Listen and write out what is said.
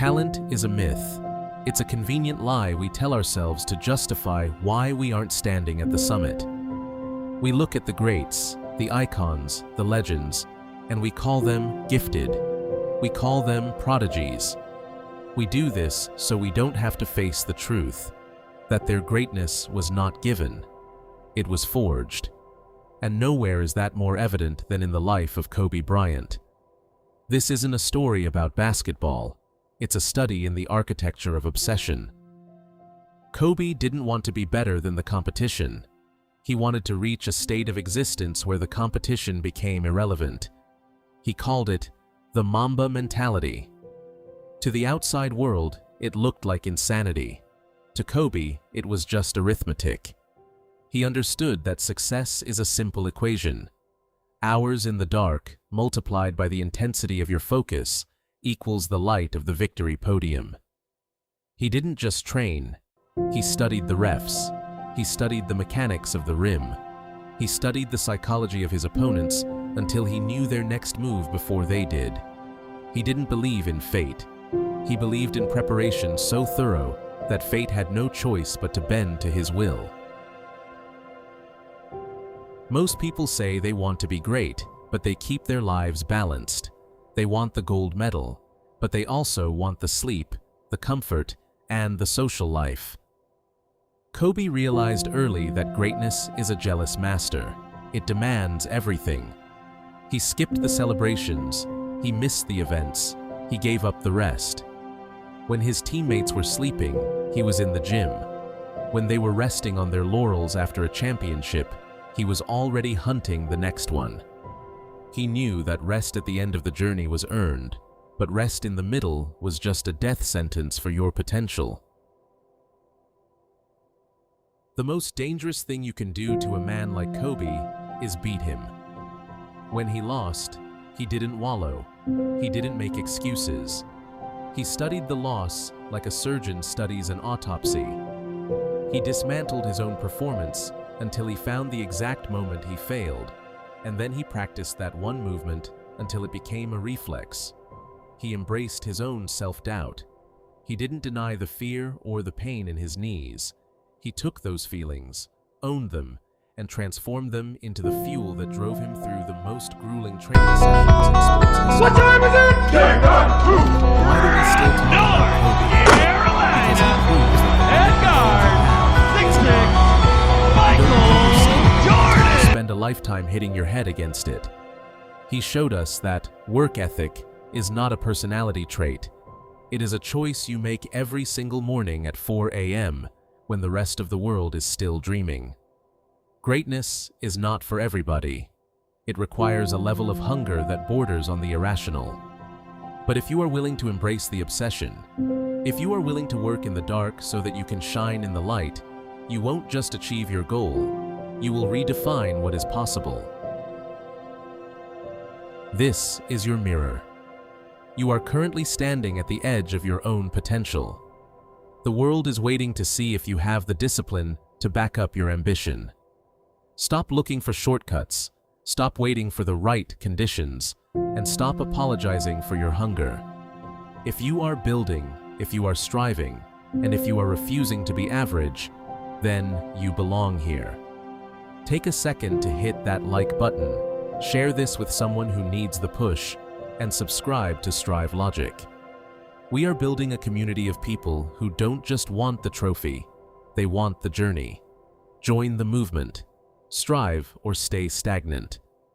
Talent is a myth. It's a convenient lie we tell ourselves to justify why we aren't standing at the summit. We look at the greats, the icons, the legends, and we call them gifted. We call them prodigies. We do this so we don't have to face the truth, that their greatness was not given. It was forged. And nowhere is that more evident than in the life of Kobe Bryant. This isn't a story about basketball. It's a study in the architecture of obsession. Kobe didn't want to be better than the competition. He wanted to reach a state of existence where the competition became irrelevant. He called it the Mamba Mentality. To the outside world, it looked like insanity. To Kobe, it was just arithmetic. He understood that success is a simple equation. Hours in the dark, multiplied by the intensity of your focus, equals the light of the victory podium. He didn't just train. He studied the refs. He studied the mechanics of the rim. He studied the psychology of his opponents until he knew their next move before they did. He didn't believe in fate. He believed in preparation so thorough that fate had no choice but to bend to his will. Most people say they want to be great, but they keep their lives balanced. They want the gold medal, but they also want the sleep, the comfort, and the social life. Kobe realized early that greatness is a jealous master. It demands everything. He skipped the celebrations. He missed the events. He gave up the rest. When his teammates were sleeping, he was in the gym. When they were resting on their laurels after a championship, he was already hunting the next one. He knew that rest at the end of the journey was earned, but rest in the middle was just a death sentence for your potential. The most dangerous thing you can do to a man like Kobe is beat him. When he lost, he didn't wallow. He didn't make excuses. He studied the loss like a surgeon studies an autopsy. He dismantled his own performance until he found the exact moment he failed, and then he practiced that one movement until it became a reflex. He embraced his own self-doubt. He didn't deny the fear or the pain in his knees. He took those feelings, owned them, and transformed them into the fuel that drove him through the most grueling training sessions in sports history. What time is it? Take on two! Why do we still talk about Kobe? Because he proves that the Head guard! Six kick! Michael Jordan! Spend a lifetime hitting your head against it. He showed us that work ethic is not a personality trait. It is a choice you make every single morning at 4 a.m. when the rest of the world is still dreaming. Greatness is not for everybody. It requires a level of hunger that borders on the irrational. But if you are willing to embrace the obsession, if you are willing to work in the dark so that you can shine in the light, you won't just achieve your goal, you will redefine what is possible. This is your mirror. You are currently standing at the edge of your own potential. The world is waiting to see if you have the discipline to back up your ambition. Stop looking for shortcuts, stop waiting for the right conditions, and stop apologizing for your hunger. If you are building, if you are striving, and if you are refusing to be average, then you belong here. Take a second to hit that like button, share this with someone who needs the push, and subscribe to StriveLogic. We are building a community of people who don't just want the trophy, they want the journey. Join the movement. Strive or stay stagnant.